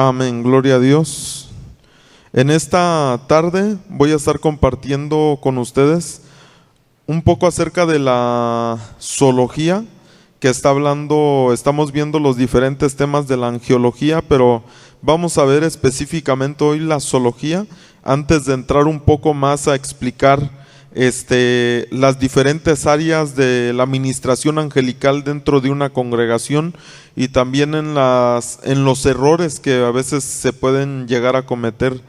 Amén, gloria a Dios. En esta tarde voy a estar compartiendo con ustedes un poco acerca de la zoología, que estamos viendo los diferentes temas de la angiología, pero vamos a ver específicamente hoy la zoología, antes de entrar un poco más a explicar las diferentes áreas de la administración angelical dentro de una congregación y también en los errores que a veces se pueden llegar a cometer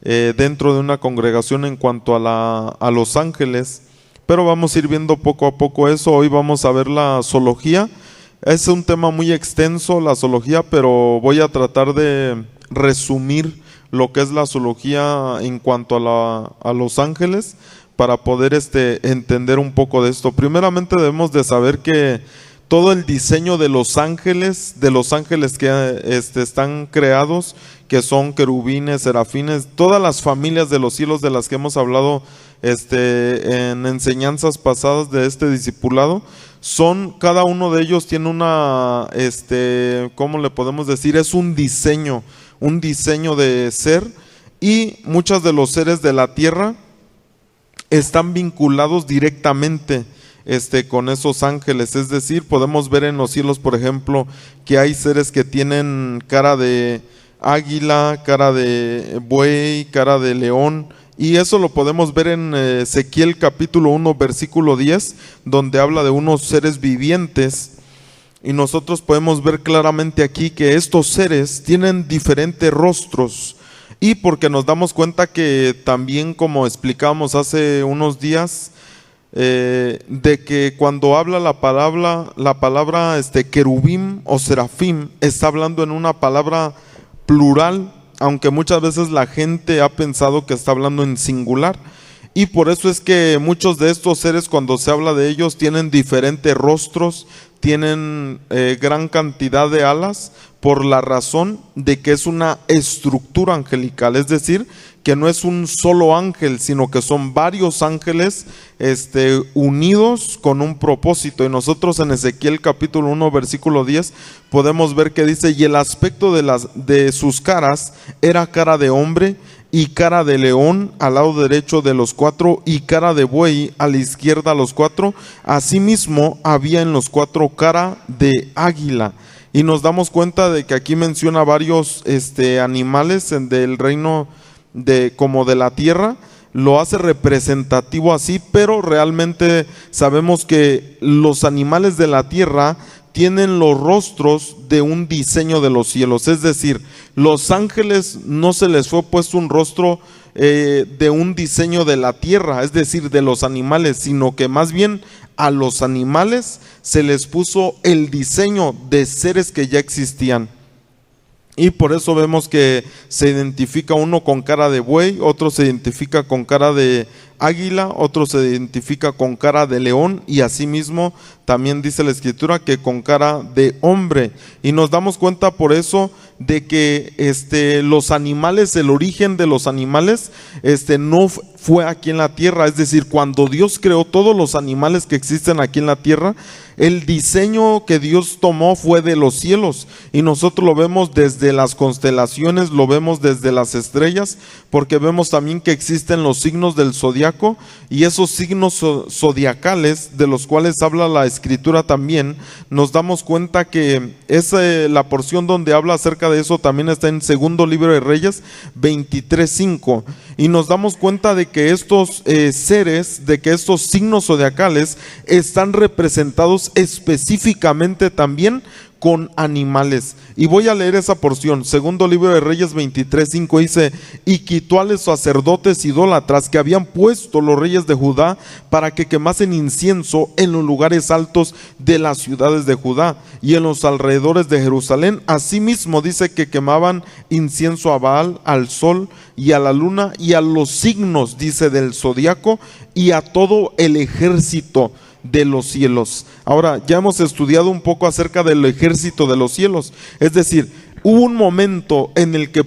dentro de una congregación en cuanto a los ángeles. Pero vamos a ir viendo poco a poco eso. Hoy vamos a ver la zoología. Es un tema muy extenso la zoología, pero voy a tratar de resumir lo que es la zoología en cuanto a los ángeles, para poder entender un poco de esto. Primeramente debemos de saber que todo el diseño de los ángeles que están creados, que son querubines, serafines, todas las familias de los cielos de las que hemos hablado en enseñanzas pasadas de este discipulado, cada uno de ellos tiene una, ¿cómo le podemos decir? Es un diseño de ser, y muchos de los seres de la tierra están vinculados directamente con esos ángeles. Es decir, podemos ver en los cielos, por ejemplo, que hay seres que tienen cara de águila, cara de buey, cara de león, y eso lo podemos ver en Ezequiel capítulo 1 versículo 10, donde habla de unos seres vivientes, y nosotros podemos ver claramente aquí que estos seres tienen diferentes rostros. Y porque nos damos cuenta que también, como explicamos hace unos días, de que cuando habla la palabra querubim o serafim, está hablando en una palabra plural, aunque muchas veces la gente ha pensado que está hablando en singular. Y por eso es que muchos de estos seres, cuando se habla de ellos, tienen diferentes rostros, tienen gran cantidad de alas, por la razón de que es una estructura angelical. Es decir, que no es un solo ángel, sino que son varios ángeles unidos con un propósito. Y nosotros en Ezequiel capítulo 1 versículo 10 podemos ver que dice: y el aspecto de sus caras era cara de hombre, y cara de león al lado derecho de los cuatro, y cara de buey a la izquierda a los cuatro. Asimismo había en los cuatro cara de águila. Y nos damos cuenta de que aquí menciona varios animales del reino como de la tierra. Lo hace representativo así, pero realmente sabemos que los animales de la tierra tienen los rostros de un diseño de los cielos. Es decir, los ángeles no se les fue puesto un rostro de un diseño de la tierra, es decir, de los animales, sino que más bien a los animales se les puso el diseño de seres que ya existían. Y por eso vemos que se identifica uno con cara de buey, otro se identifica con cara de águila, otro se identifica con cara de león, y asimismo también dice la escritura que con cara de hombre. Y nos damos cuenta por eso de que los animales, el origen de los animales no fue aquí en la tierra. Es decir, cuando Dios creó todos los animales que existen aquí en la tierra, el diseño que Dios tomó fue de los cielos, y nosotros lo vemos desde las constelaciones, lo vemos desde las estrellas, porque vemos también que existen los signos del zodiaco, y esos signos zodiacales de los cuales habla la escritura también, nos damos cuenta que la porción donde habla acerca de eso también está en segundo libro de Reyes 23:5, y nos damos cuenta de que estos seres, de que estos signos zodiacales están representados específicamente también con animales. Y voy a leer esa porción. Segundo libro de Reyes 23:5 dice: y quitó a los sacerdotes idólatras que habían puesto los reyes de Judá para que quemasen incienso en los lugares altos de las ciudades de Judá y en los alrededores de Jerusalén. Asimismo dice que quemaban incienso a Baal, al sol y a la luna y a los signos, dice, del zodiaco, y a todo el ejército de los cielos. Ahora, ya hemos estudiado un poco acerca del ejército de los cielos. Es decir, hubo un momento en el que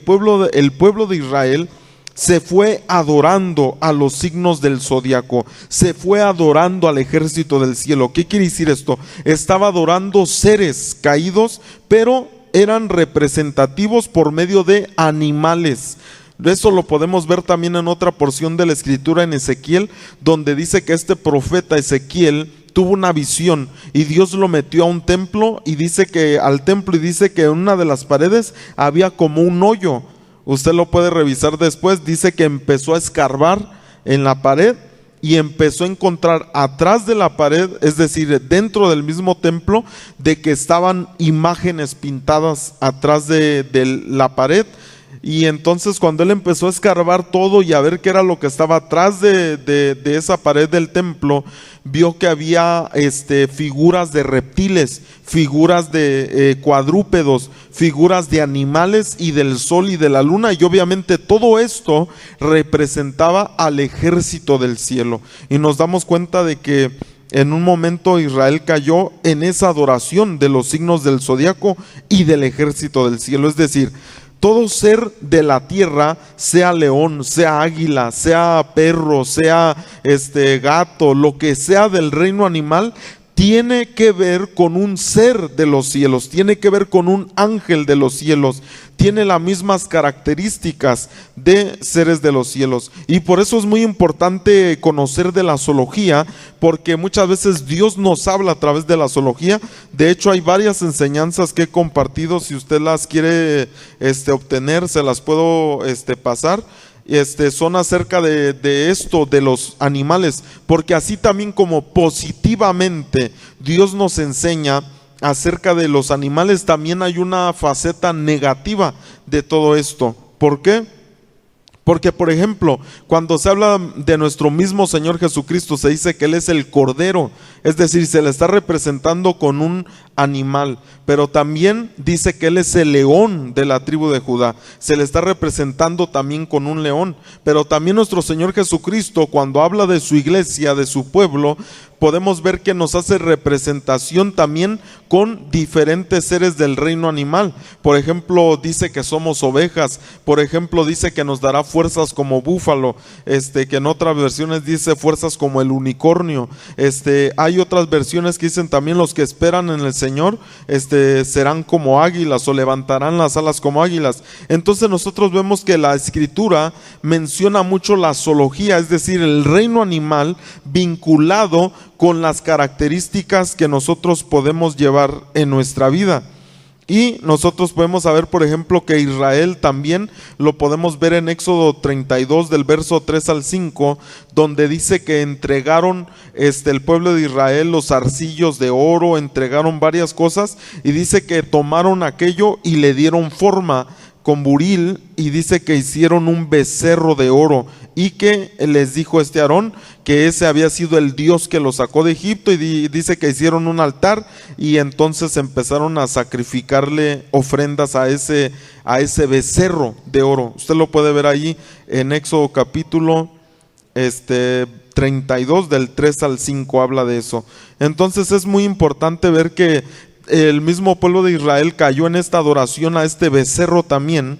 el pueblo de Israel se fue adorando a los signos del zodiaco, se fue adorando al ejército del cielo. ¿Qué quiere decir esto? Estaba adorando seres caídos, pero eran representativos por medio de animales. Eso lo podemos ver también en otra porción de la escritura en Ezequiel, donde dice que este profeta Ezequiel tuvo una visión y Dios lo metió a un templo y dice que en una de las paredes había como un hoyo. Usted lo puede revisar después. Dice que empezó a escarbar en la pared y empezó a encontrar atrás de la pared, es decir, dentro del mismo templo, de que estaban imágenes pintadas atrás de la pared. Y entonces cuando él empezó a escarbar todo y a ver qué era lo que estaba atrás de esa pared del templo, vio que había figuras de reptiles, figuras de cuadrúpedos, figuras de animales y del sol y de la luna, y obviamente todo esto representaba al ejército del cielo. Y nos damos cuenta de que en un momento Israel cayó en esa adoración de los signos del zodiaco y del ejército del cielo. Es decir, todo ser de la tierra, sea león, sea águila, sea perro, sea gato, lo que sea del reino animal, tiene que ver con un ser de los cielos, tiene que ver con un ángel de los cielos, tiene las mismas características de seres de los cielos. Y por eso es muy importante conocer de la zoología, porque muchas veces Dios nos habla a través de la zoología. De hecho, hay varias enseñanzas que he compartido. Si usted las quiere obtener, se las puedo pasar. Son acerca de esto, de los animales, porque así también como positivamente Dios nos enseña acerca de los animales, también hay una faceta negativa de todo esto. ¿Por qué? Porque, por ejemplo, cuando se habla de nuestro mismo Señor Jesucristo, se dice que Él es el Cordero, es decir, se le está representando con un animal, pero también dice que Él es el león de la tribu de Judá, se le está representando también con un león. Pero también nuestro Señor Jesucristo, cuando habla de su iglesia, de su pueblo, podemos ver que nos hace representación también con diferentes seres del reino animal. Por ejemplo, dice que somos ovejas. Por ejemplo, dice que nos dará fuerzas como búfalo, que en otras versiones dice fuerzas como el unicornio. Hay otras versiones que dicen también los que esperan en el Señor serán como águilas o levantarán las alas como águilas. Entonces nosotros vemos que la escritura menciona mucho la zoología, es decir, el reino animal vinculado con las características que nosotros podemos llevar en nuestra vida. Y nosotros podemos saber, por ejemplo, que Israel también lo podemos ver en Éxodo 32 del verso 3 al 5, donde dice que entregaron el pueblo de Israel los arcillos de oro, entregaron varias cosas, y dice que tomaron aquello y le dieron forma con buril, y dice que hicieron un becerro de oro, y que les dijo Aarón que ese había sido el Dios que los sacó de Egipto, y dice que hicieron un altar y entonces empezaron a sacrificarle ofrendas a ese becerro de oro. Usted lo puede ver ahí en Éxodo capítulo 32 del 3 al 5 habla de eso. Entonces es muy importante ver que el mismo pueblo de Israel cayó en esta adoración a este becerro también,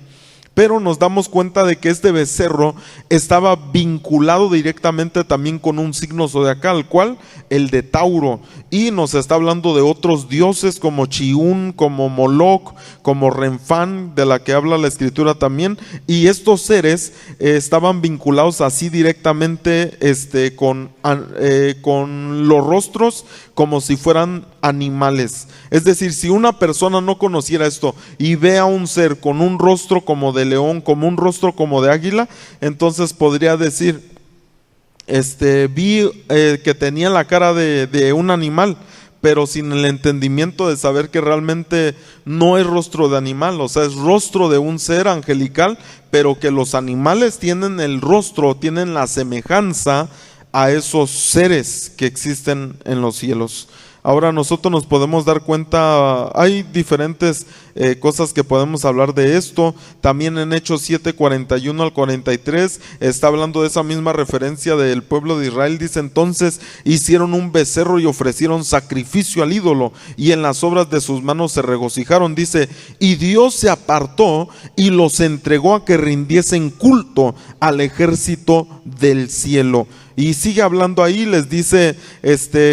pero nos damos cuenta de que este becerro estaba vinculado directamente también con un signo zodiacal, ¿cuál? El de Tauro, y nos está hablando de otros dioses como Chiún, como Moloch, como Renfán, de la que habla la escritura también, y estos seres estaban vinculados así directamente con los rostros como si fueran animales. Es decir, si una persona no conociera esto y ve a un ser con un rostro como de león, como un rostro como de águila, entonces podría decir, vi que tenía la cara de un animal, pero sin el entendimiento de saber que realmente no es rostro de animal, o sea, es rostro de un ser angelical, pero que los animales tienen el rostro, tienen la semejanza a esos seres que existen en los cielos. Ahora nosotros nos podemos dar cuenta, hay diferentes cosas que podemos hablar de esto. También en Hechos 7, 41 al 43 está hablando de esa misma referencia del pueblo de Israel. Dice: entonces hicieron un becerro y ofrecieron sacrificio al ídolo, y en las obras de sus manos se regocijaron. Dice: y Dios se apartó y los entregó a que rindiesen culto al ejército del cielo. Y sigue hablando ahí, les dice,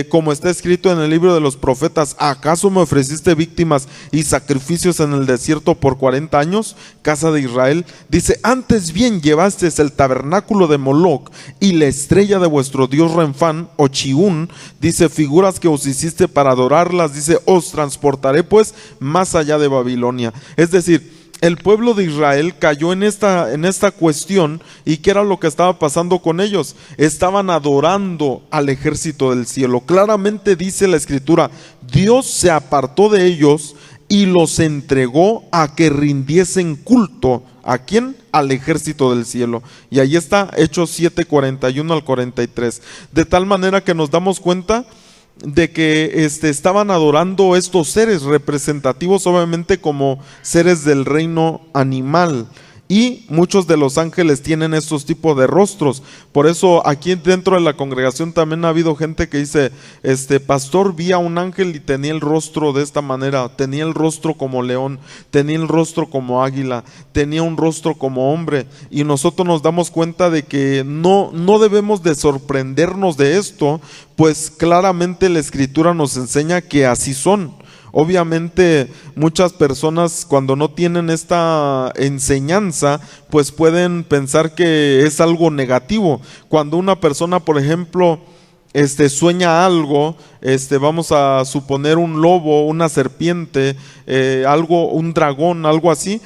como está escrito en el libro de los profetas: ¿acaso me ofreciste víctimas y sacrificios en el desierto por 40 años, casa de Israel? Dice: antes bien llevasteis el tabernáculo de Moloc y la estrella de vuestro dios Renfán o Chiún, dice, figuras que os hiciste para adorarlas, dice, os transportaré pues más allá de Babilonia. Es decir, el pueblo de Israel cayó en esta cuestión. ¿Y qué era lo que estaba pasando con ellos? Estaban adorando al ejército del cielo. Claramente dice la escritura: Dios se apartó de ellos y los entregó a que rindiesen culto. ¿A quién? Al ejército del cielo. Y ahí está Hechos 7, 41 al 43. De tal manera que nos damos cuenta de que estaban adorando estos seres representativos, obviamente como seres del reino animal. Y muchos de los ángeles tienen estos tipos de rostros. Por eso aquí dentro de la congregación también ha habido gente que dice: pastor, vi a un ángel y tenía el rostro de esta manera, tenía el rostro como león, tenía el rostro como águila, tenía un rostro como hombre. Y nosotros nos damos cuenta de que no debemos de sorprendernos de esto, pues claramente la escritura nos enseña que así son. Obviamente muchas personas, cuando no tienen esta enseñanza, pues pueden pensar que es algo negativo. Cuando una persona, por ejemplo, sueña algo, vamos a suponer un lobo, una serpiente, un dragón, algo así,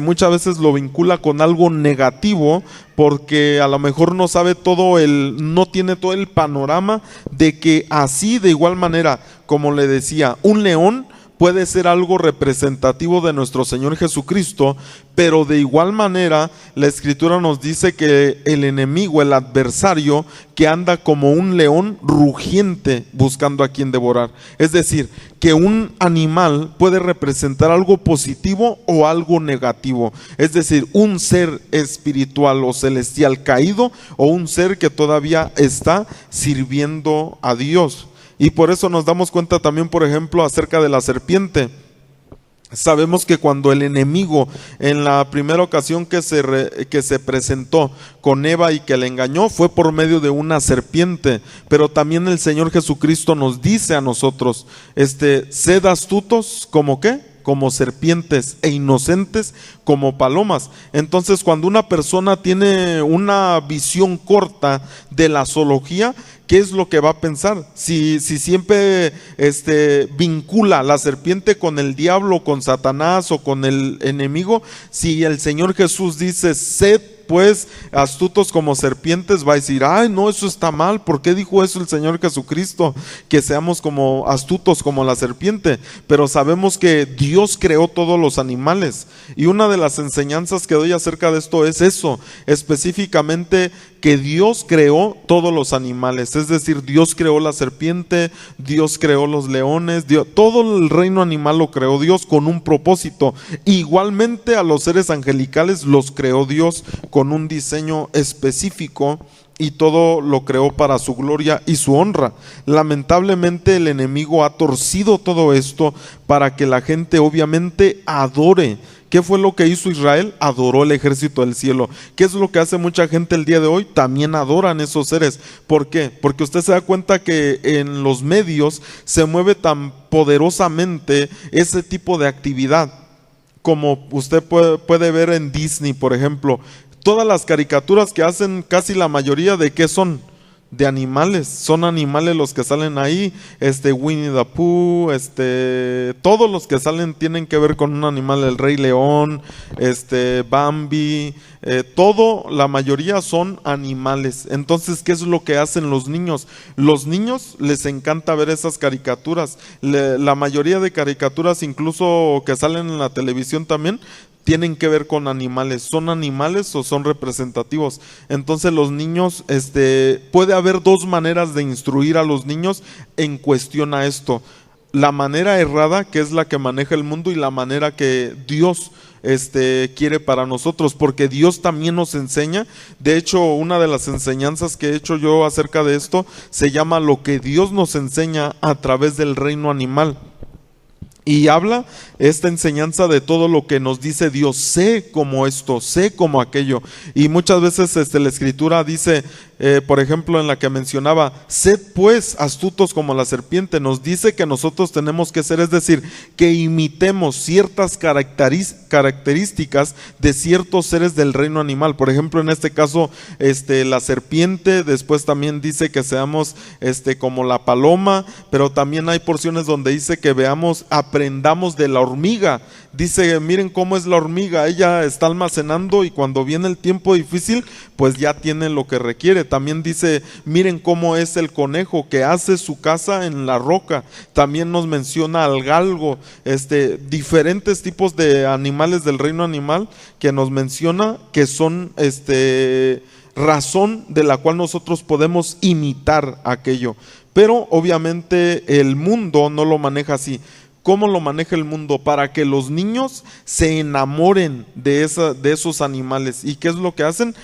muchas veces lo vincula con algo negativo, porque a lo mejor no tiene todo el panorama de que así, de igual manera, como le decía, un león puede ser algo representativo de nuestro Señor Jesucristo, pero de igual manera la escritura nos dice que el enemigo, el adversario, que anda como un león rugiente buscando a quien devorar. Es decir, que un animal puede representar algo positivo o algo negativo. Es decir, un ser espiritual o celestial caído, o un ser que todavía está sirviendo a Dios. Y por eso nos damos cuenta también, por ejemplo, acerca de la serpiente. Sabemos que cuando el enemigo, en la primera ocasión que se presentó con Eva y que le engañó, fue por medio de una serpiente. Pero también el Señor Jesucristo nos dice a nosotros: sed astutos como ¿qué? Como serpientes, e inocentes como palomas. Entonces, cuando una persona tiene una visión corta de la zoología, ¿qué es lo que va a pensar? Si siempre vincula la serpiente con el diablo, con Satanás o con el enemigo, si el Señor Jesús dice: sed pues astutos como serpientes, va a decir: ay, no, eso está mal. ¿Por qué dijo eso el Señor Jesucristo? Que seamos como astutos como la serpiente. Pero sabemos que Dios creó todos los animales, y una de las enseñanzas que doy acerca de esto es eso, específicamente que Dios creó todos los animales. Es decir, Dios creó la serpiente, Dios creó los leones, todo el reino animal lo creó Dios con un propósito. Igualmente a los seres angelicales los creó Dios con un diseño específico, y todo lo creó para su gloria y su honra. Lamentablemente el enemigo ha torcido todo esto para que la gente obviamente adore. ¿Qué fue lo que hizo Israel? Adoró el ejército del cielo. ¿Qué es lo que hace mucha gente el día de hoy? También adoran esos seres. ¿Por qué? Porque usted se da cuenta que en los medios se mueve tan poderosamente ese tipo de actividad, como usted puede ver en Disney, por ejemplo. Todas las caricaturas que hacen, casi la mayoría, ¿de qué son? De animales. Son animales los que salen ahí. Winnie the Pooh, todos los que salen tienen que ver con un animal. El Rey León, Bambi, la mayoría son animales. Entonces, ¿qué es lo que hacen los niños? Los niños les encanta ver esas caricaturas. La mayoría de caricaturas, incluso que salen en la televisión también, tienen que ver con animales. ¿Son animales o son representativos? Entonces los niños, puede haber dos maneras de instruir a los niños en cuestión a esto: la manera errada, que es la que maneja el mundo, y la manera que Dios quiere para nosotros, porque Dios también nos enseña. De hecho, una de las enseñanzas que he hecho yo acerca de esto se llama lo que Dios nos enseña a través del reino animal. Y habla esta enseñanza de todo lo que nos dice Dios. Sé como esto, sé como aquello. Y muchas veces la Escritura dice, por ejemplo, en la que mencionaba, sed pues astutos como la serpiente. Nos dice que nosotros tenemos que ser, es decir, que imitemos ciertas características de ciertos seres del reino animal. Por ejemplo, en este caso, la serpiente. Después también dice que seamos como la paloma, pero también hay porciones donde dice que aprendamos de la hormiga. Dice, miren cómo es la hormiga, ella está almacenando y cuando viene el tiempo difícil, pues ya tiene lo que requiere. También dice, miren cómo es el conejo que hace su casa en la roca. También nos menciona al galgo, diferentes tipos de animales del reino animal que nos menciona que son razón de la cual nosotros podemos imitar aquello. Pero obviamente el mundo no lo maneja así. ¿Cómo lo maneja el mundo? Para que los niños se enamoren de esos animales. ¿Y qué es lo que hacen?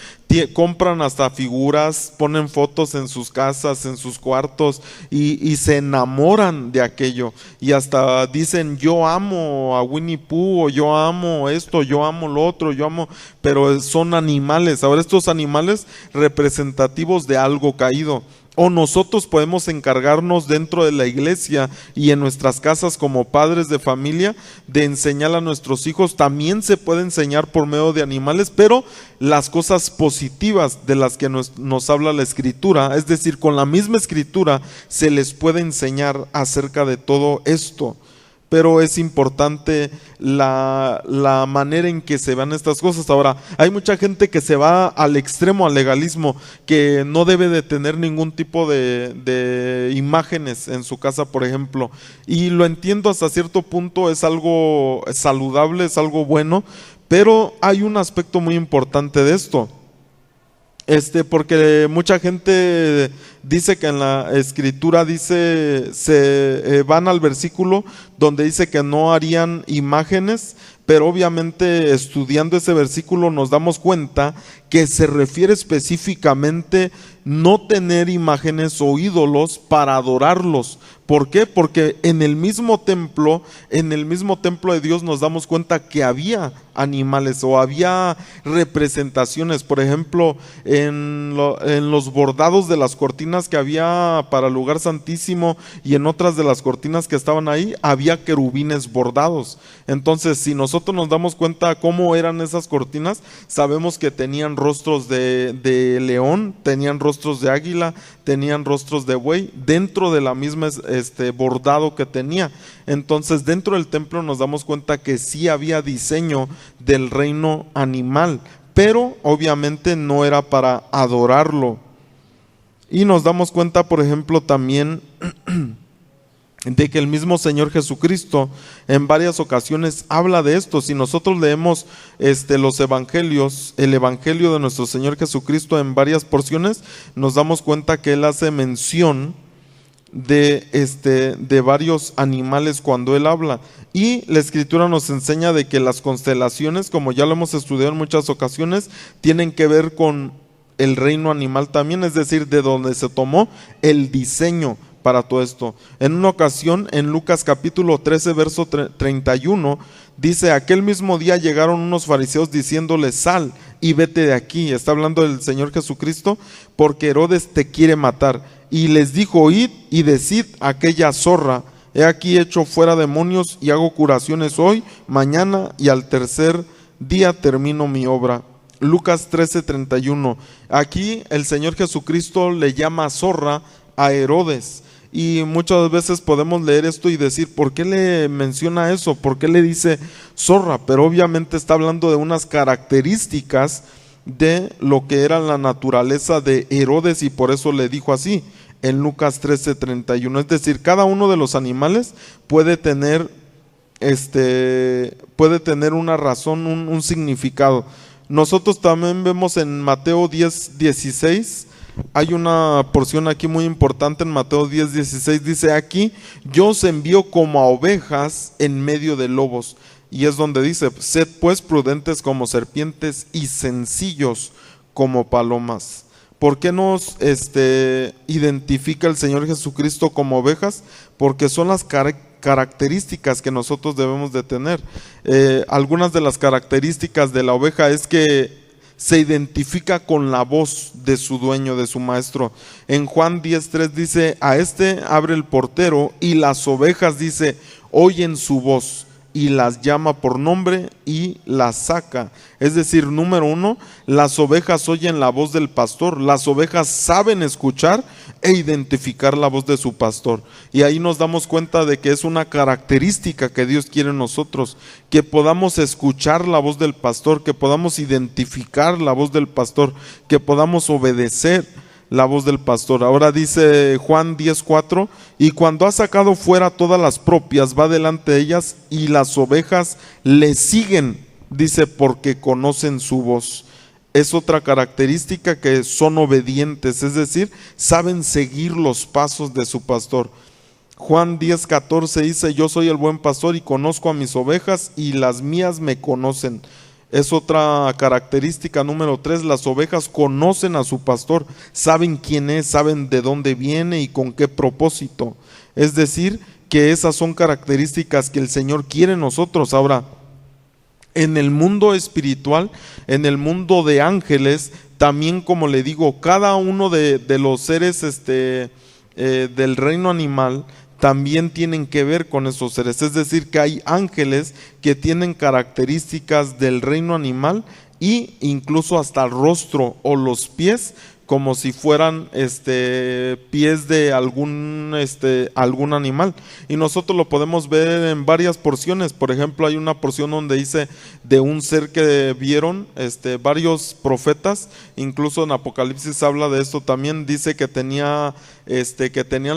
Compran hasta figuras, ponen fotos en sus casas, en sus cuartos y se enamoran de aquello. Y hasta dicen, yo amo a Winnie Pooh, o yo amo esto, yo amo lo otro, yo amo... Pero son animales. Ahora estos animales representativos de algo caído. O nosotros podemos encargarnos dentro de la iglesia y en nuestras casas como padres de familia de enseñar a nuestros hijos. También se puede enseñar por medio de animales, pero las cosas positivas de las que nos habla la Escritura, es decir, con la misma Escritura se les puede enseñar acerca de todo esto. Pero es importante la manera en que se vean estas cosas. Ahora, hay mucha gente que se va al extremo, al legalismo, que no debe de tener ningún tipo de imágenes en su casa, por ejemplo. Y lo entiendo hasta cierto punto, es algo saludable, es algo bueno, pero hay un aspecto muy importante de esto. Porque mucha gente dice que en la Escritura dice, van al versículo donde dice que no harían imágenes, pero obviamente estudiando ese versículo nos damos cuenta que se refiere específicamente no tener imágenes o ídolos para adorarlos. ¿Por qué? Porque en el mismo templo de Dios nos damos cuenta que había animales o había representaciones. Por ejemplo, en los bordados de las cortinas que había para el lugar santísimo y en otras de las cortinas que estaban ahí, había querubines bordados. Entonces, si nosotros nos damos cuenta cómo eran esas cortinas, sabemos que tenían rostros de león, tenían rostros de águila, tenían rostros de buey, dentro de la misma bordado que tenía. Entonces, dentro del templo nos damos cuenta que sí había diseño del reino animal, pero obviamente no era para adorarlo. Y nos damos cuenta, por ejemplo, también de que el mismo Señor Jesucristo en varias ocasiones habla de esto. Si nosotros leemos los evangelios, el evangelio de nuestro Señor Jesucristo en varias porciones, nos damos cuenta que Él hace mención de varios animales cuando Él habla. Y la Escritura nos enseña de que las constelaciones, como ya lo hemos estudiado en muchas ocasiones, tienen que ver con el reino animal también, es decir, de donde se tomó el diseño para todo esto. En una ocasión, en Lucas capítulo 13, verso 31, dice, aquel mismo día llegaron unos fariseos diciéndole, sal y vete de aquí. Está hablando del Señor Jesucristo, porque Herodes te quiere matar. Y les dijo, id y decid a aquella zorra, he aquí echo fuera demonios y hago curaciones hoy, mañana y al tercer día termino mi obra. Lucas 13, 31. Aquí el Señor Jesucristo le llama zorra a Herodes. Y muchas veces podemos leer esto y decir, ¿por qué le menciona eso? ¿Por qué le dice zorra? Pero obviamente está hablando de unas características de lo que era la naturaleza de Herodes y por eso le dijo así en Lucas 13, 31. Es decir, cada uno de los animales puede tener una razón, un significado. Nosotros también vemos en Mateo 10, 16. Hay una porción aquí muy importante en Mateo 10, 16, dice aquí, yo os envío como a ovejas en medio de lobos. Y es donde dice, sed pues prudentes como serpientes y sencillos como palomas. ¿Por qué nos identifica el Señor Jesucristo como ovejas? Porque son las características que nosotros debemos de tener. Algunas de las características de la oveja es que se identifica con la voz de su dueño, de su maestro. En Juan 10:3 dice: a este abre el portero y las ovejas, dice, oyen su voz y las llama por nombre y las saca. Es decir, número uno, las ovejas oyen la voz del pastor. Las ovejas saben escuchar e identificar la voz de su pastor. Y ahí nos damos cuenta de que es una característica que Dios quiere en nosotros, que podamos escuchar la voz del pastor, que podamos identificar la voz del pastor, que podamos obedecer la voz del pastor. Ahora dice Juan 10:4: y cuando ha sacado fuera todas las propias, va delante de ellas, y las ovejas le siguen, dice, porque conocen su voz. Es otra característica, que son obedientes, es decir, saben seguir los pasos de su pastor. Juan 10:14 dice: yo soy el buen pastor y conozco a mis ovejas y las mías me conocen. Es otra característica, número 3, las ovejas conocen a su pastor, saben quién es, saben de dónde viene y con qué propósito. Es decir, que esas son características que el Señor quiere en nosotros. Ahora, en el mundo espiritual, en el mundo de ángeles, también, como le digo, cada uno de los seres del reino animal también tienen que ver con esos seres. Es decir, que hay ángeles que tienen características del reino animal, e incluso hasta el rostro o los pies, como si fueran pies de algún animal. Y nosotros lo podemos ver en varias porciones. Por ejemplo, hay una porción donde dice de un ser que vieron varios profetas. Incluso en Apocalipsis habla de esto también. Dice que tenían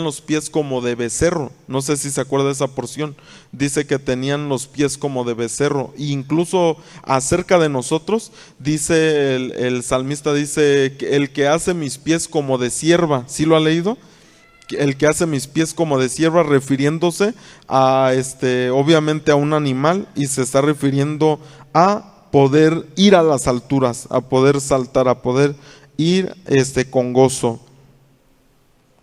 los pies como de becerro. No sé si se acuerda de esa porción. Dice que tenían los pies como de becerro. E incluso acerca de nosotros, dice el salmista, dice: el que hace mis pies como de sierva. ¿Sí lo ha leído? El que hace mis pies como de sierva, refiriéndose a obviamente a un animal, y se está refiriendo a poder ir a las alturas, a poder saltar, a poder ir con gozo.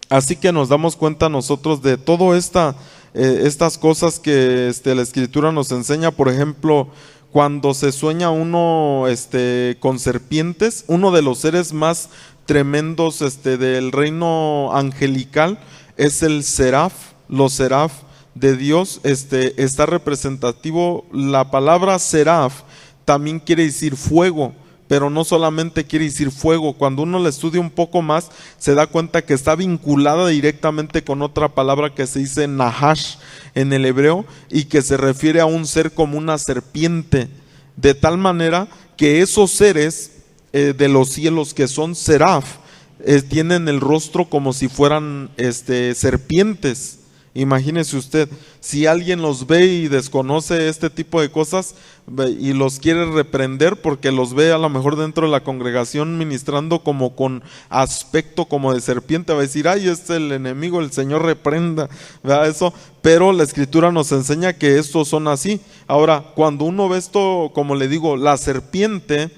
Así que nos damos cuenta nosotros de todo estas cosas que la Escritura nos enseña. Por ejemplo, cuando se sueña uno con serpientes, uno de los seres más tremendos del reino angelical es el seraf. Los seraf de Dios está representativo. La palabra seraf también quiere decir fuego, pero no solamente quiere decir fuego. Cuando uno la estudia un poco más, se da cuenta que está vinculada directamente con otra palabra que se dice nahash en el hebreo, y que se refiere a un ser como una serpiente, de tal manera que esos seres de los cielos, que son seraf, tienen el rostro como si fueran serpientes. Imagínese usted, si alguien los ve y desconoce este tipo de cosas y los quiere reprender porque los ve a lo mejor dentro de la congregación ministrando como con aspecto como de serpiente, va a decir: ay, es el enemigo, el Señor reprenda, ¿verdad? Eso, pero la Escritura nos enseña que estos son así. Ahora, cuando uno ve esto, como le digo, la serpiente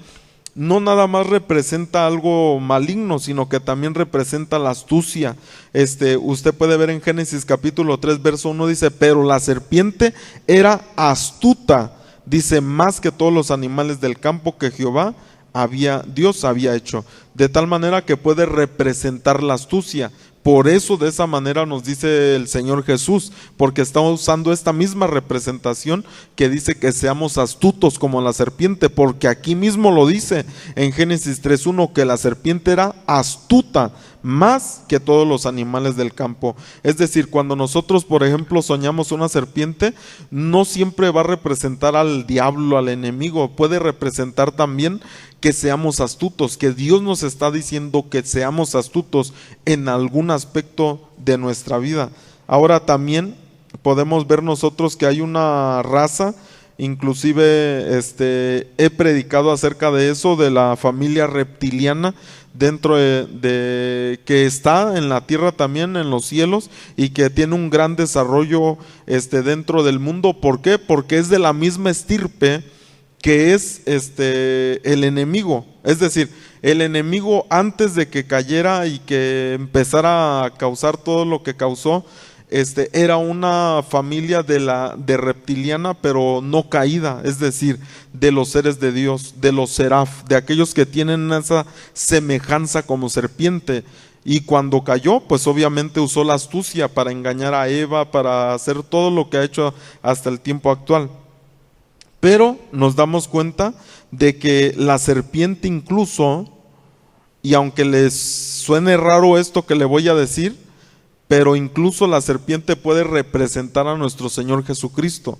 no nada más representa algo maligno, sino que también representa la astucia. Usted puede ver en Génesis capítulo 3, verso 1, dice: pero la serpiente era astuta, dice, más que todos los animales del campo que Dios había hecho, de tal manera que puede representar la astucia. Por eso de esa manera nos dice el Señor Jesús, porque está usando esta misma representación que dice que seamos astutos como la serpiente, porque aquí mismo lo dice en Génesis 3:1, que la serpiente era astuta más que todos los animales del campo. Es decir, cuando nosotros, por ejemplo, soñamos una serpiente, no siempre va a representar al diablo, al enemigo. Puede representar también que seamos astutos, que Dios nos está diciendo que seamos astutos en algún aspecto de nuestra vida. Ahora también podemos ver nosotros que hay una raza, inclusive he predicado acerca de eso, de la familia reptiliana, dentro de que está en la tierra también, en los cielos, y que tiene un gran desarrollo dentro del mundo. ¿Por qué? Porque es de la misma estirpe que es el enemigo. Es decir, el enemigo, antes de que cayera y que empezara a causar todo lo que causó, era una familia de reptiliana, pero no caída, es decir, de los seres de Dios, de los seraf, de aquellos que tienen esa semejanza como serpiente. Y cuando cayó, pues obviamente usó la astucia para engañar a Eva, para hacer todo lo que ha hecho hasta el tiempo actual. Pero nos damos cuenta de que la serpiente incluso, y aunque les suene raro esto que le voy a decir, pero incluso la serpiente puede representar a nuestro Señor Jesucristo.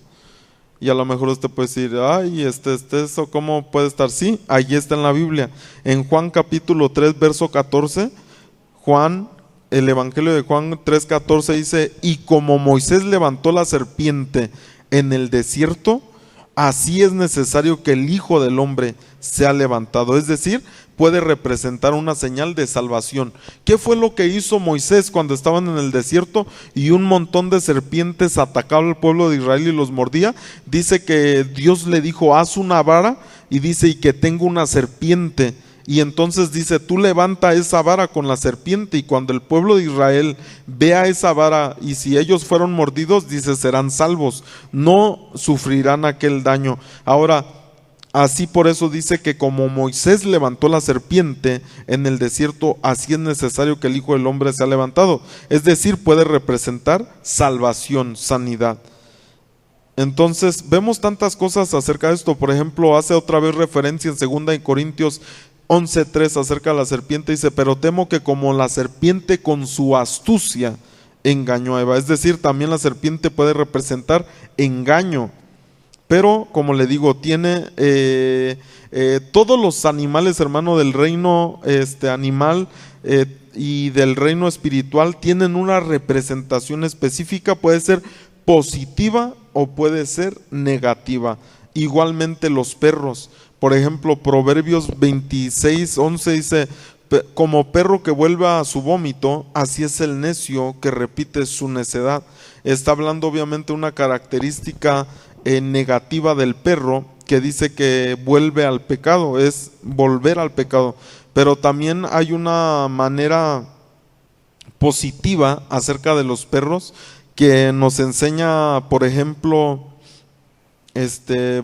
Y a lo mejor usted puede decir, ay, eso ¿cómo puede estar? Sí, ahí está en la Biblia. En Juan capítulo 3, verso 14, el Evangelio de Juan 3:14 dice, y como Moisés levantó la serpiente en el desierto, así es necesario que el Hijo del Hombre sea levantado. Es decir, puede representar una señal de salvación. ¿Qué fue lo que hizo Moisés cuando estaban en el desierto y un montón de serpientes atacaban al pueblo de Israel y los mordía? Dice que Dios le dijo, haz una vara, y dice, y que tengo una serpiente. Y entonces dice, tú levanta esa vara con la serpiente, y cuando el pueblo de Israel vea esa vara, y si ellos fueron mordidos, dice, serán salvos, no sufrirán aquel daño. Ahora, así por eso dice que como Moisés levantó la serpiente en el desierto, así es necesario que el Hijo del Hombre sea levantado. Es decir, puede representar salvación, sanidad. Entonces, vemos tantas cosas acerca de esto. Por ejemplo, hace otra vez referencia en 2 Corintios 11:3 acerca de la serpiente, dice, pero temo que como la serpiente con su astucia engañó a Eva. Es decir, también la serpiente puede representar engaño. Pero, como le digo, tiene todos los animales, hermano, del reino animal y del reino espiritual tienen una representación específica, puede ser positiva o puede ser negativa. Igualmente los perros. Por ejemplo, Proverbios 26:11 dice, como perro que vuelve a su vómito, así es el necio que repite su necedad. Está hablando obviamente una característica negativa del perro, que dice que vuelve al pecado, es volver al pecado. Pero también hay una manera positiva acerca de los perros que nos enseña, por ejemplo,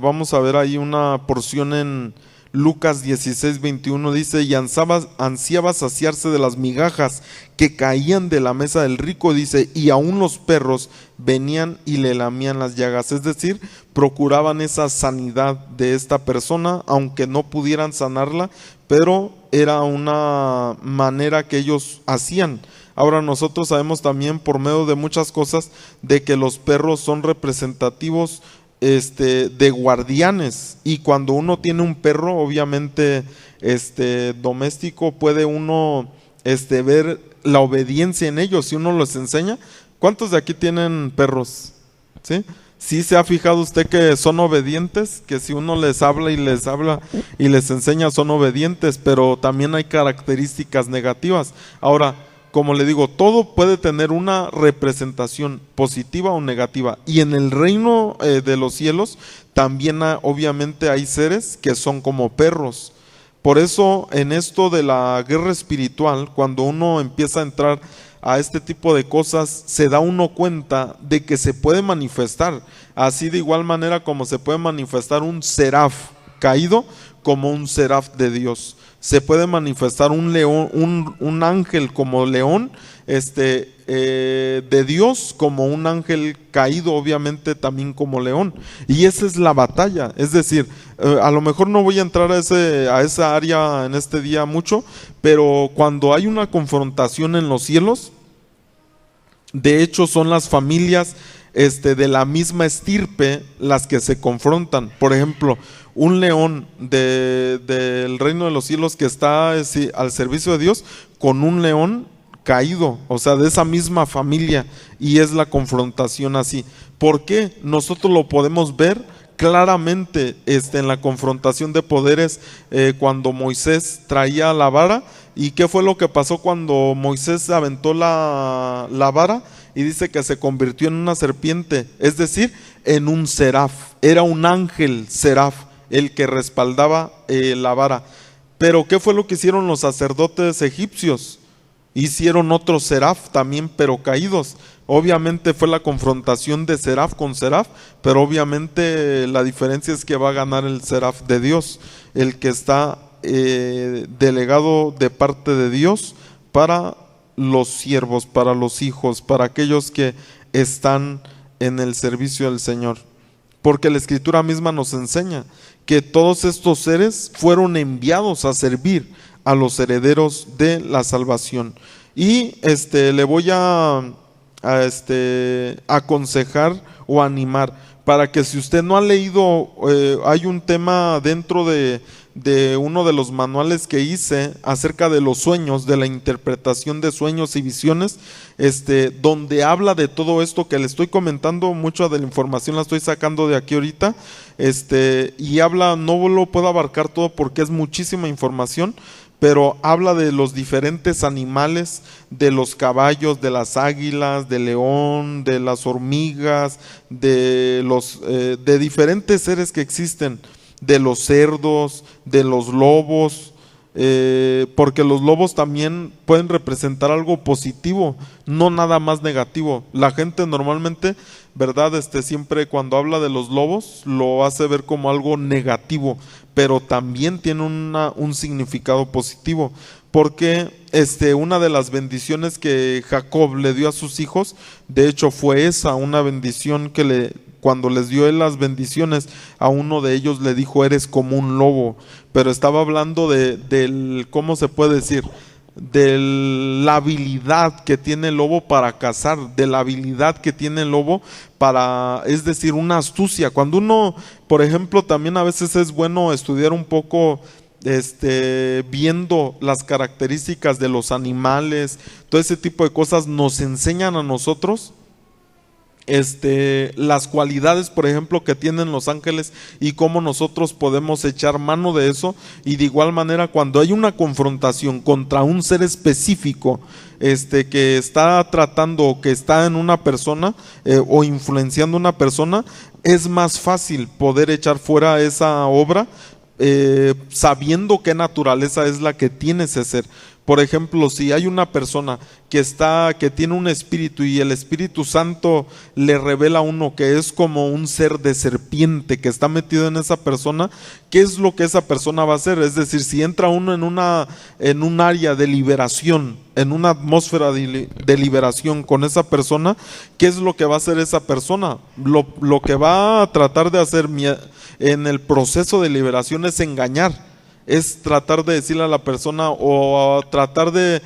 vamos a ver ahí una porción en Lucas 16:21, dice, y ansiaba saciarse de las migajas que caían de la mesa del rico, dice, y aún los perros venían y le lamían las llagas. Es decir, procuraban esa sanidad de esta persona, aunque no pudieran sanarla, pero era una manera que ellos hacían. Ahora nosotros sabemos también por medio de muchas cosas de que los perros son representativos de guardianes, y cuando uno tiene un perro obviamente doméstico, puede uno ver la obediencia en ellos si uno los enseña. ¿Cuántos de aquí tienen perros? ¿Sí? ¿Sí se ha fijado usted que son obedientes? Que si uno les habla y les enseña, son obedientes, pero también hay características negativas. Ahora, como le digo, todo puede tener una representación positiva o negativa. Y en el reino de los cielos también obviamente hay seres que son como perros. Por eso en esto de la guerra espiritual, cuando uno empieza a entrar a este tipo de cosas, se da uno cuenta de que se puede manifestar. Así de igual manera como se puede manifestar un seraf caído como un seraf de Dios. Se puede manifestar un león, un ángel como león, de Dios, como un ángel caído, obviamente también como león. Y esa es la batalla. Es decir, a lo mejor no voy a entrar a esa área en este día mucho, pero cuando hay una confrontación en los cielos, de hecho son las familias de la misma estirpe las que se confrontan. Por ejemplo, un león del reino de los cielos que está al servicio de Dios con un león caído, o sea, de esa misma familia, y es la confrontación así. ¿Por qué? Nosotros lo podemos ver claramente en la confrontación de poderes cuando Moisés traía la vara. ¿Y qué fue lo que pasó cuando Moisés aventó la vara? Y dice que se convirtió en una serpiente, es decir, en un seraf. Era un ángel seraf el que respaldaba la vara. Pero ¿qué fue lo que hicieron los sacerdotes egipcios? Hicieron otro Seraf también, pero caídos. Obviamente fue la confrontación de Seraf con Seraf, pero obviamente la diferencia es que va a ganar el Seraf de Dios, el que está delegado de parte de Dios para los siervos, para los hijos, para aquellos que están en el servicio del Señor. Porque la Escritura misma nos enseña que todos estos seres fueron enviados a servir a los herederos de la salvación. Y le voy a aconsejar o animar para que, si usted no ha leído, hay un tema dentro de uno de los manuales que hice acerca de los sueños, de la interpretación de sueños y visiones, donde habla de todo esto que le estoy comentando. Mucha de la información la estoy sacando de aquí ahorita, y habla, no lo puedo abarcar todo porque es muchísima información, pero habla de los diferentes animales, de los caballos, de las águilas, del león, de las hormigas, de diferentes seres que existen, de los cerdos, de los lobos, porque los lobos también pueden representar algo positivo, no nada más negativo. La gente normalmente, ¿verdad? Siempre cuando habla de los lobos lo hace ver como algo negativo, pero también tiene un significado positivo, porque una de las bendiciones que Jacob le dio a sus hijos, de hecho fue esa, una bendición que cuando les dio él las bendiciones, a uno de ellos le dijo: eres como un lobo. Pero estaba hablando del, ¿cómo se puede decir?, de la habilidad que tiene el lobo para cazar, de la habilidad que tiene el lobo para, es decir, una astucia. Cuando uno, por ejemplo, también a veces es bueno estudiar un poco, viendo las características de los animales, todo ese tipo de cosas nos enseñan a nosotros las cualidades, por ejemplo, que tienen los ángeles y cómo nosotros podemos echar mano de eso. Y de igual manera, cuando hay una confrontación contra un ser específico que está tratando o que está en una persona o influenciando a una persona, es más fácil poder echar fuera esa obra sabiendo qué naturaleza es la que tiene ese ser. Por ejemplo, si hay una persona que tiene un espíritu y el Espíritu Santo le revela a uno que es como un ser de serpiente que está metido en esa persona, ¿qué es lo que esa persona va a hacer? Es decir, si entra uno en un área de liberación, en una atmósfera de liberación con esa persona, ¿qué es lo que va a hacer esa persona? Lo que va a tratar de hacer en el proceso de liberación es engañar. Es tratar de decirle a la persona o tratar de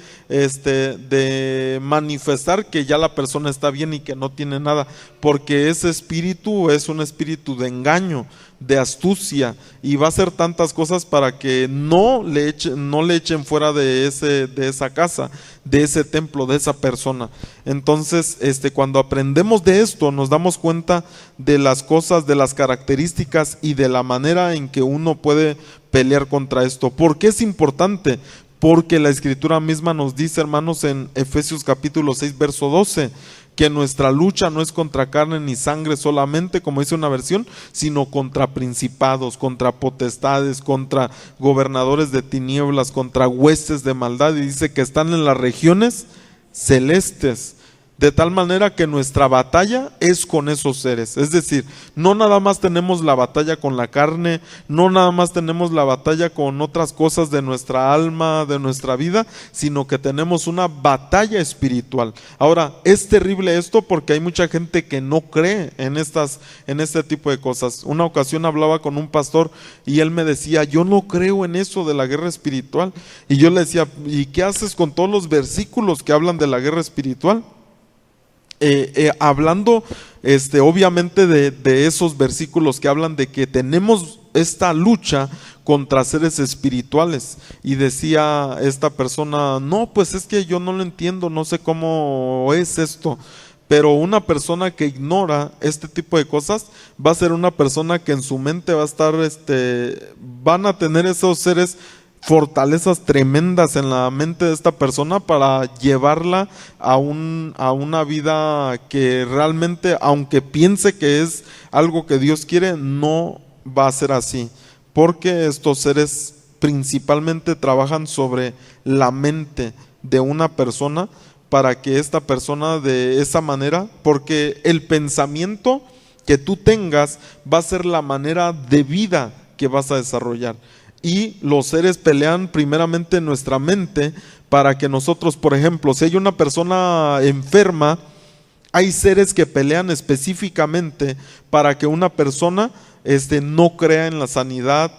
manifestar que ya la persona está bien y que no tiene nada, porque ese espíritu es un espíritu de engaño, de astucia, y va a hacer tantas cosas para que no le echen fuera de esa casa, de ese templo, de esa persona. Entonces, cuando aprendemos de esto, nos damos cuenta de las cosas, de las características y de la manera en que uno puede pelear contra esto. ¿Por qué es importante? Porque la Escritura misma nos dice, hermanos, en Efesios capítulo 6, verso 12, que nuestra lucha no es contra carne ni sangre solamente, como dice una versión, sino contra principados, contra potestades, contra gobernadores de tinieblas, contra huestes de maldad, y dice que están en las regiones celestes. De tal manera que nuestra batalla es con esos seres. Es decir, no nada más tenemos la batalla con la carne, no nada más tenemos la batalla con otras cosas de nuestra alma, de nuestra vida, sino que tenemos una batalla espiritual. Ahora, es terrible esto porque hay mucha gente que no cree en este tipo de cosas. Una ocasión hablaba con un pastor y él me decía: yo no creo en eso de la guerra espiritual. Y yo le decía: ¿y qué haces con todos los versículos que hablan de la guerra espiritual? Hablando obviamente de esos versículos que hablan de que tenemos esta lucha contra seres espirituales. Y decía esta persona: no, pues es que yo no lo entiendo, no sé cómo es esto. Pero una persona que ignora este tipo de cosas va a ser una persona que en su mente va a estar, van a tener esos seres fortalezas tremendas en la mente de esta persona para llevarla a una vida que realmente, aunque piense que es algo que Dios quiere, no va a ser así, porque estos seres principalmente trabajan sobre la mente, de una persona para que esta persona de esa manera, porque el pensamiento que tú tengas va a ser la manera de vida que vas a desarrollar. Y los seres pelean primeramente en nuestra mente para que nosotros, por ejemplo, si hay una persona enferma, hay seres que pelean específicamente para que una persona no crea en la sanidad,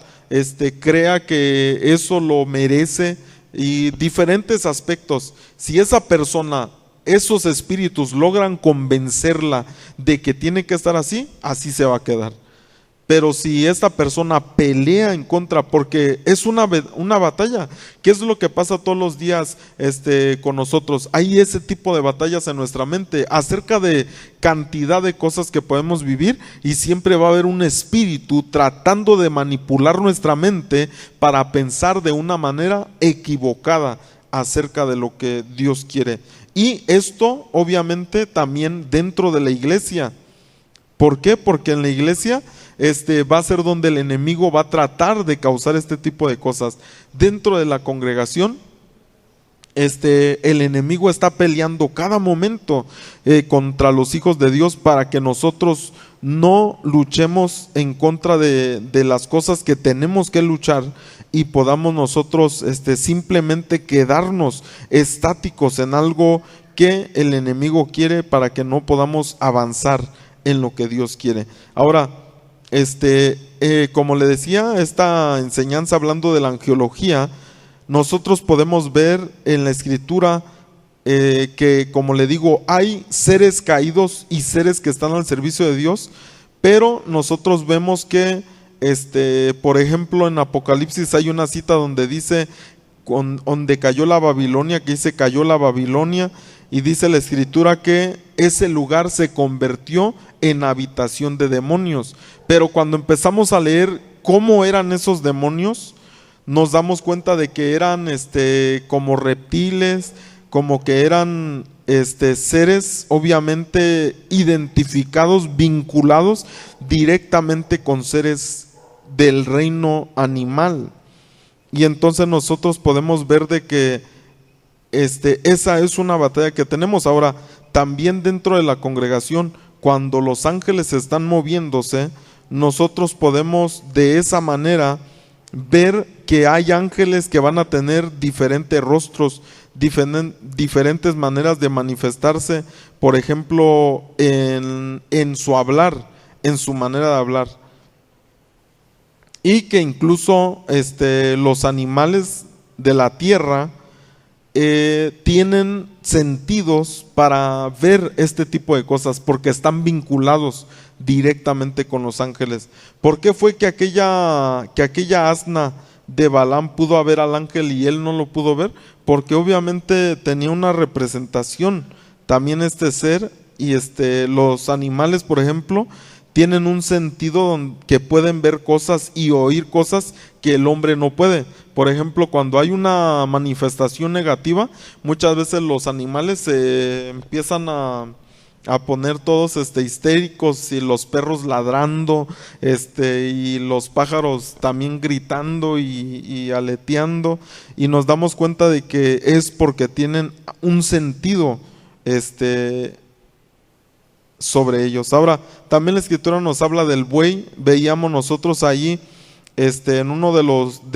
crea que eso lo merece, y diferentes aspectos. Si esa persona, esos espíritus logran convencerla de que tiene que estar así, así se va a quedar. Pero si esta persona pelea en contra, porque es una batalla, ¿qué es lo que pasa todos los días con nosotros? Hay ese tipo de batallas en nuestra mente acerca de cantidad de cosas que podemos vivir, y siempre va a haber un espíritu tratando de manipular nuestra mente para pensar de una manera equivocada acerca de lo que Dios quiere. Y esto obviamente también dentro de la iglesia. ¿Por qué? Porque en la iglesia va a ser donde el enemigo va a tratar de causar este tipo de cosas. Dentro de la congregación, el enemigo está peleando cada momento contra los hijos de Dios para que nosotros no luchemos en contra de las cosas que tenemos que luchar, y podamos nosotros simplemente quedarnos estáticos en algo que el enemigo quiere, para que no podamos avanzar en lo que Dios quiere. Ahora, como le decía, esta enseñanza hablando de la angelología, nosotros podemos ver en la escritura que, como le digo, hay seres caídos y seres que están al servicio de Dios, pero nosotros vemos que, por ejemplo, en Apocalipsis hay una cita donde dice, donde cayó la Babilonia, que dice cayó la Babilonia, y dice la escritura que ese lugar se convirtió en habitación de demonios. Pero cuando empezamos a leer cómo eran esos demonios, nos damos cuenta de que eran como reptiles, como que eran seres obviamente identificados, vinculados directamente con seres del reino animal. Y entonces nosotros podemos ver de que esa es una batalla que tenemos. Ahora, también dentro de la congregación, cuando los ángeles están moviéndose, nosotros podemos de esa manera ver que hay ángeles que van a tener diferentes rostros, diferentes maneras de manifestarse, por ejemplo, en su hablar, en su manera de hablar. Y que incluso los animales de la tierra tienen sentidos para ver este tipo de cosas, porque están vinculados directamente con los ángeles. ¿Por qué fue que aquella asna de Balaam pudo ver al ángel y él no lo pudo ver? Porque obviamente tenía una representación también ser, y los animales, por ejemplo, tienen un sentido que pueden ver cosas y oír cosas que el hombre no puede. Por ejemplo, cuando hay una manifestación negativa, muchas veces los animales se empiezan a poner todos histéricos, y los perros ladrando, y los pájaros también gritando y aleteando, y nos damos cuenta de que es porque tienen un sentido sobre ellos. Ahora, también la escritura nos habla del buey. Veíamos nosotros allí en uno de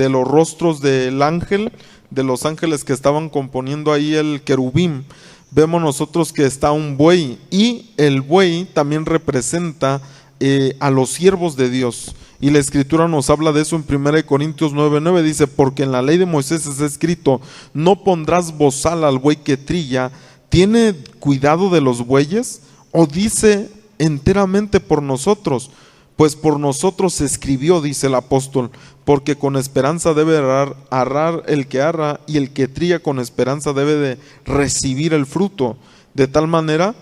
los rostros del ángel, de los ángeles que estaban componiendo ahí el querubín, vemos nosotros que está un buey, y el buey también representa a los siervos de Dios, y la escritura nos habla de eso en 1 Corintios 9:9, dice: porque en la ley de Moisés está escrito, no pondrás bozal al buey que trilla. ¿Tiene cuidado de los bueyes? ¿O dice enteramente por nosotros? Pues por nosotros se escribió, dice el apóstol, porque con esperanza debe arrar el que arra, y el que trilla con esperanza debe de recibir el fruto. De tal manera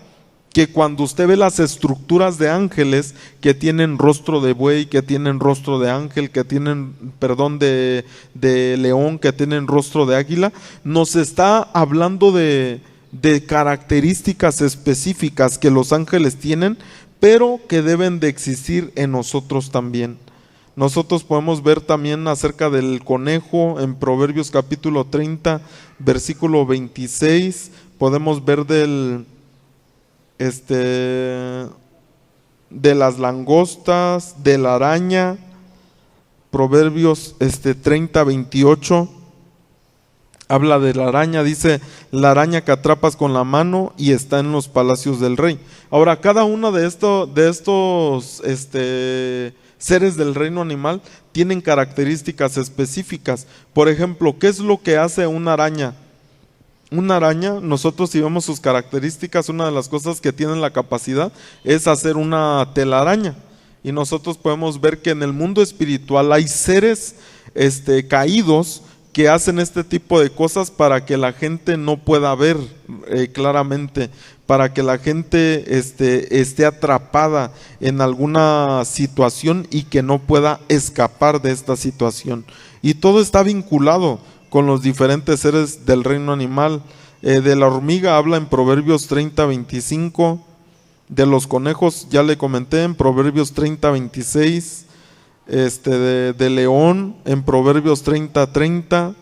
que cuando usted ve las estructuras de ángeles que tienen rostro de buey, que tienen rostro de ángel, que tienen, de león, que tienen rostro de águila, nos está hablando de características específicas que los ángeles tienen, pero que deben de existir en nosotros también. Nosotros podemos ver también acerca del conejo en Proverbios capítulo 30, versículo 26. Podemos ver de las langostas, de la araña. Proverbios 30, 28. Habla de la araña, dice: la araña que atrapas con la mano y está en los palacios del rey. Ahora, cada uno de estos seres del reino animal tienen características específicas. Por ejemplo, ¿qué es lo que hace una araña? Una araña, nosotros si vemos sus características, una de las cosas que tienen la capacidad es hacer una telaraña. Y nosotros podemos ver que en el mundo espiritual hay seres caídos que hacen este tipo de cosas para que la gente no pueda ver claramente, para que la gente esté atrapada en alguna situación y que no pueda escapar de esta situación. Y todo está vinculado con los diferentes seres del reino animal. De la hormiga habla en Proverbios 30, 25. De los conejos ya le comenté en Proverbios 30, 26. De león en Proverbios 30, 30.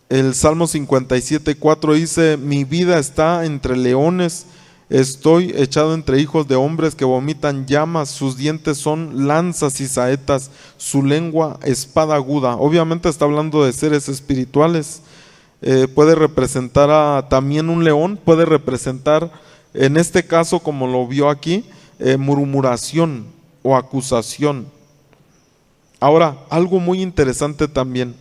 El Salmo 57, 4 dice: mi vida está entre leones, estoy echado entre hijos de hombres que vomitan llamas, sus dientes son lanzas y saetas, su lengua espada aguda. Obviamente está hablando de seres espirituales. Puede representar también un león, puede representar, en este caso como lo vio aquí, murmuración o acusación. Ahora, algo muy interesante también,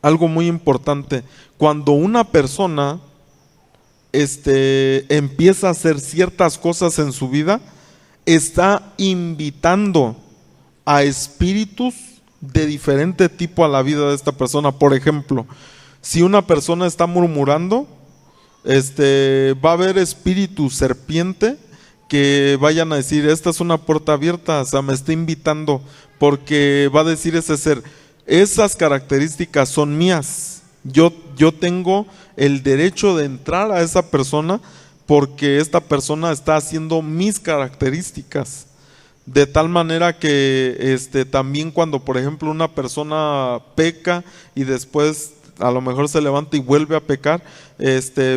algo muy importante: cuando una persona empieza a hacer ciertas cosas en su vida, está invitando a espíritus de diferente tipo a la vida de esta persona. Por ejemplo, si una persona está murmurando, va a haber espíritus serpiente que vayan a decir: esta es una puerta abierta, o sea, me está invitando, porque va a decir ese ser: esas características son mías, yo tengo el derecho de entrar a esa persona porque esta persona está haciendo mis características. De tal manera que también cuando por ejemplo una persona peca y después a lo mejor se levanta y vuelve a pecar,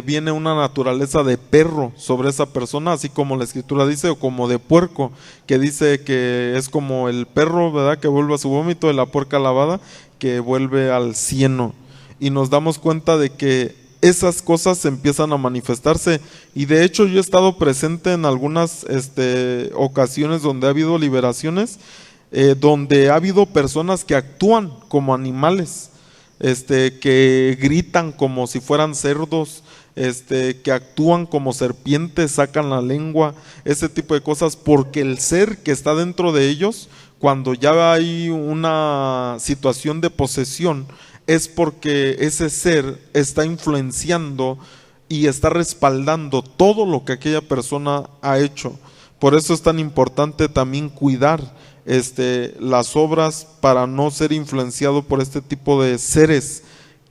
viene una naturaleza de perro sobre esa persona, así como la escritura dice, o como de puerco, que dice que es como el perro, ¿verdad?, que vuelve a su vómito, de la puerca lavada que vuelve al cieno. Y nos damos cuenta de que esas cosas empiezan a manifestarse, y de hecho yo he estado presente en algunas ocasiones donde ha habido liberaciones, donde ha habido personas que actúan como animales, que gritan como si fueran cerdos, que actúan como serpientes, sacan la lengua, ese tipo de cosas, porque el ser que está dentro de ellos, cuando ya hay una situación de posesión, es porque ese ser está influenciando y está respaldando todo lo que aquella persona ha hecho. Por eso es tan importante también cuidar las obras para no ser influenciado por este tipo de seres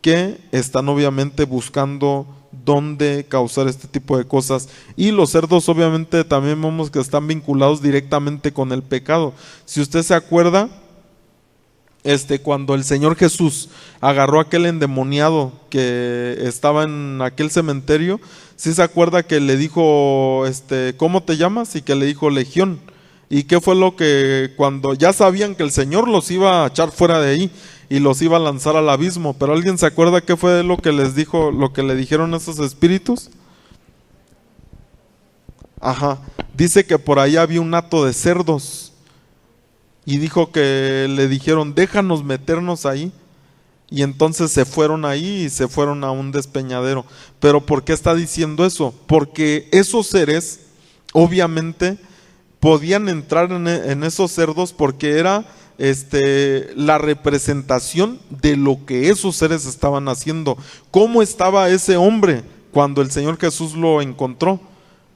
que están obviamente buscando dónde causar este tipo de cosas. Y los cerdos obviamente también vemos que están vinculados directamente con el pecado. Si usted se acuerda, cuando el Señor Jesús agarró a aquel endemoniado que estaba en aquel cementerio, ¿sí se acuerda que le dijo, ¿cómo te llamas? Y que le dijo Legión. ¿Y qué fue lo que, cuando ya sabían que el Señor los iba a echar fuera de ahí y los iba a lanzar al abismo? Pero ¿alguien se acuerda qué fue lo que les dijo, lo que le dijeron esos espíritus? Ajá, dice que por ahí había un hato de cerdos. Y dijo que le dijeron, déjanos meternos ahí. Y entonces se fueron ahí y se fueron a un despeñadero. ¿Pero por qué está diciendo eso? Porque esos seres, obviamente, podían entrar en esos cerdos porque era la representación de lo que esos seres estaban haciendo. ¿Cómo estaba ese hombre cuando el Señor Jesús lo encontró?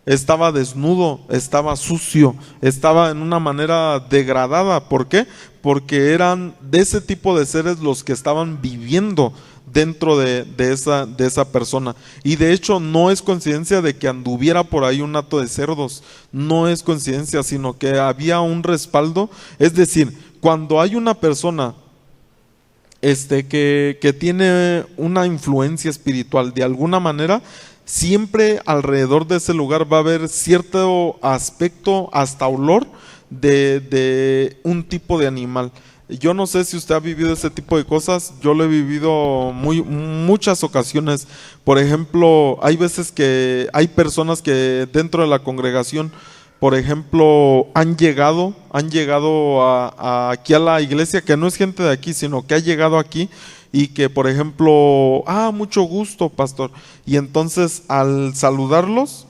Estaba desnudo, estaba sucio, estaba en una manera degradada. ¿Por qué? Porque eran de ese tipo de seres los que estaban viviendo dentro de esa persona. Y de hecho no es coincidencia de que anduviera por ahí un hato de cerdos, no es coincidencia, sino que había un respaldo. Es decir, cuando hay una persona que tiene una influencia espiritual de alguna manera, siempre alrededor de ese lugar va a haber cierto aspecto, hasta olor de un tipo de animal. Yo no sé si usted ha vivido ese tipo de cosas, yo lo he vivido muchas ocasiones. Por ejemplo, hay veces que hay personas que dentro de la congregación, por ejemplo, han llegado aquí a la iglesia, que no es gente de aquí, sino que ha llegado aquí y que, por ejemplo, mucho gusto, pastor. Y entonces al saludarlos,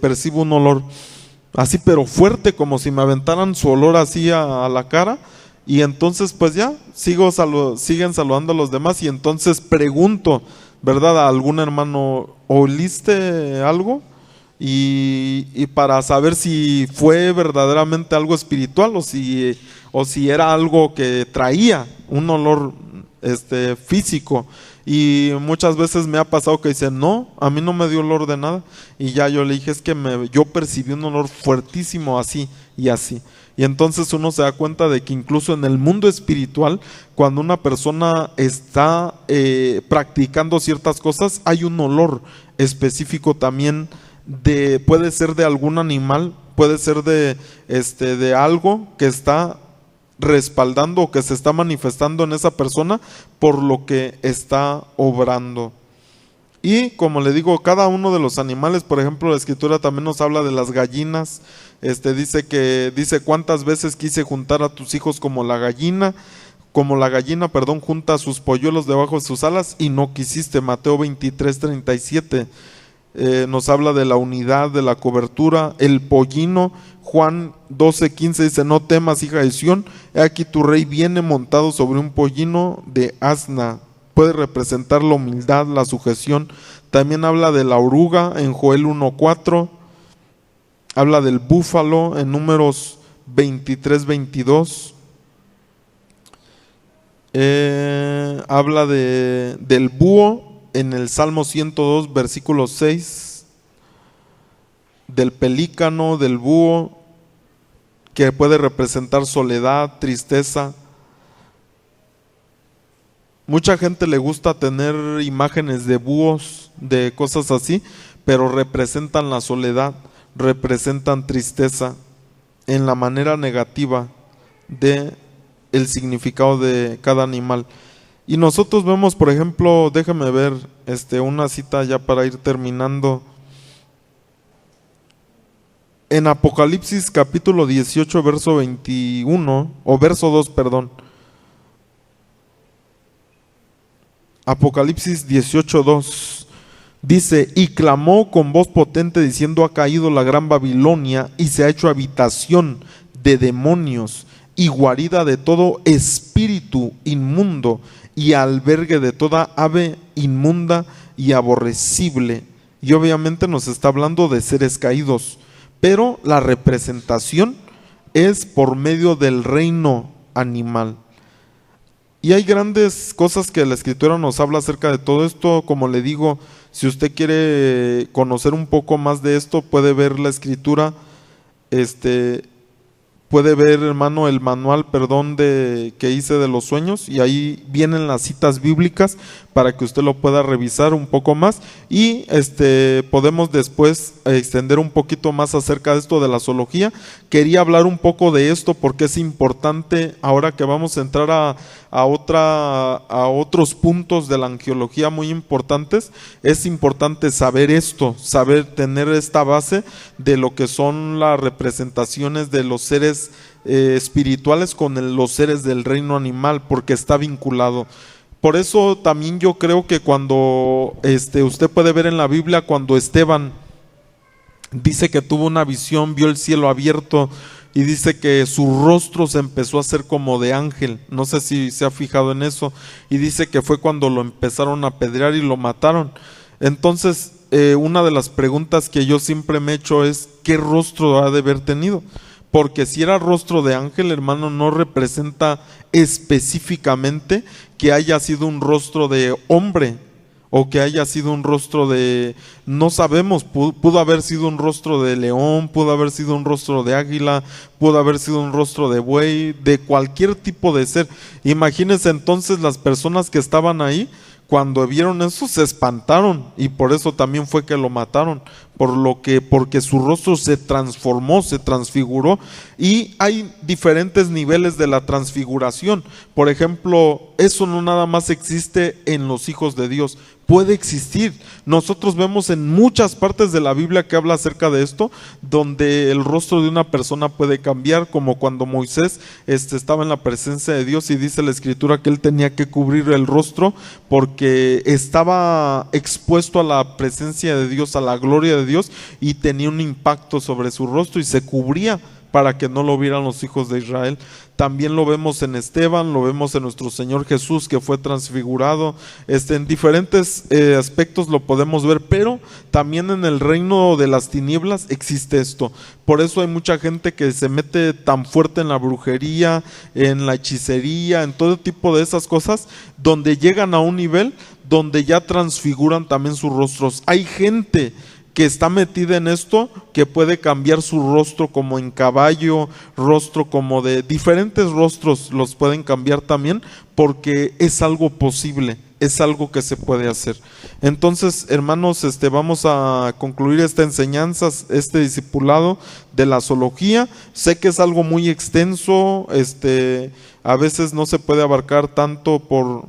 percibo un olor así, pero fuerte, como si me aventaran su olor así a la cara. Y entonces pues ya, siguen saludando a los demás y entonces pregunto, ¿verdad? A algún hermano, ¿oliste algo? Y para saber si fue verdaderamente algo espiritual o si era algo que traía un olor físico. Y muchas veces me ha pasado que dicen, no, a mí no me dio olor de nada. Y ya yo le dije, es que yo percibí un olor fuertísimo así y así. Y entonces uno se da cuenta de que incluso en el mundo espiritual, cuando una persona está practicando ciertas cosas, hay un olor específico también, puede ser de algún animal, puede ser de algo que está respaldando o que se está manifestando en esa persona por lo que está obrando. Y como le digo, cada uno de los animales, por ejemplo, la escritura también nos habla de las gallinas. Dice cuántas veces quise juntar a tus hijos como la gallina, junta sus polluelos debajo de sus alas y no quisiste. Mateo 23:37 nos habla de la unidad, de la cobertura. El pollino, Juan 12:15 dice, no temas, hija de Sión, he aquí tu rey viene montado sobre un pollino de asna. Puede representar la humildad, la sujeción. También habla de la oruga en Joel 1:4. Habla del búfalo en Números 23:22. Habla del búho en el Salmo 102, versículo 6. Del pelícano, del búho, que puede representar soledad, tristeza. Mucha gente le gusta tener imágenes de búhos, de cosas así, pero representan la soledad, representan tristeza en la manera negativa de el significado de cada animal. Y nosotros vemos, por ejemplo, déjame ver una cita ya para ir terminando. En Apocalipsis capítulo 18, verso 21, o verso 2, perdón. Apocalipsis 18:2 dice, y clamó con voz potente diciendo, ha caído la gran Babilonia y se ha hecho habitación de demonios y guarida de todo espíritu inmundo y albergue de toda ave inmunda y aborrecible. Y obviamente nos está hablando de seres caídos, pero la representación es por medio del reino animal. Y hay grandes cosas que la escritura nos habla acerca de todo esto. Como le digo, si usted quiere conocer un poco más de esto, puede ver la escritura, puede ver, hermano, el manual, que hice de los sueños, y ahí vienen las citas bíblicas para que usted lo pueda revisar un poco más. Y podemos después extender un poquito más acerca de esto de la zoología. Quería hablar un poco de esto porque es importante, ahora que vamos a entrar a otros puntos de la angiología muy importantes. Es importante saber esto, saber tener esta base de lo que son las representaciones de los seres espirituales con los seres del reino animal, porque está vinculado. Por eso también yo creo que cuando usted puede ver en la Biblia, cuando Esteban dice que tuvo una visión, vio el cielo abierto y dice que su rostro se empezó a hacer como de ángel. No sé si se ha fijado en eso. Y dice que fue cuando lo empezaron a apedrear y lo mataron. Entonces, una de las preguntas que yo siempre me he hecho es, ¿qué rostro ha de haber tenido? porque si era rostro de ángel, hermano, no representa específicamente que haya sido un rostro de hombre o que haya sido un rostro de, no sabemos, pudo haber sido un rostro de león, pudo haber sido un rostro de águila, pudo haber sido un rostro de buey, de cualquier tipo de ser. Imagínense entonces las personas que estaban ahí, cuando vieron eso se espantaron, y por eso también fue que lo mataron, porque su rostro se transformó, se transfiguró. Y hay diferentes niveles de la transfiguración. Por ejemplo, eso no nada más existe en los hijos de Dios, puede existir. Nosotros vemos en muchas partes de la Biblia que habla acerca de esto, donde el rostro de una persona puede cambiar, como cuando Moisés estaba en la presencia de Dios y dice la escritura que él tenía que cubrir el rostro porque estaba expuesto a la presencia de Dios, a la gloria de Dios, y tenía un impacto sobre su rostro y se cubría para que no lo vieran los hijos de Israel. También lo vemos en Esteban, lo vemos en nuestro Señor Jesús, que fue transfigurado. En diferentes aspectos lo podemos ver, pero también en el reino de las tinieblas existe esto. Por eso hay mucha gente que se mete tan fuerte en la brujería, en la hechicería, en todo tipo de esas cosas, donde llegan a un nivel donde ya transfiguran también sus rostros. Hay gente que está metida en esto, que puede cambiar su rostro como en caballo, rostro como de diferentes rostros, los pueden cambiar también, porque es algo posible, es algo que se puede hacer. Entonces, hermanos, vamos a concluir esta enseñanza, este discipulado de la zoología. Sé que es algo muy extenso, a veces no se puede abarcar tanto por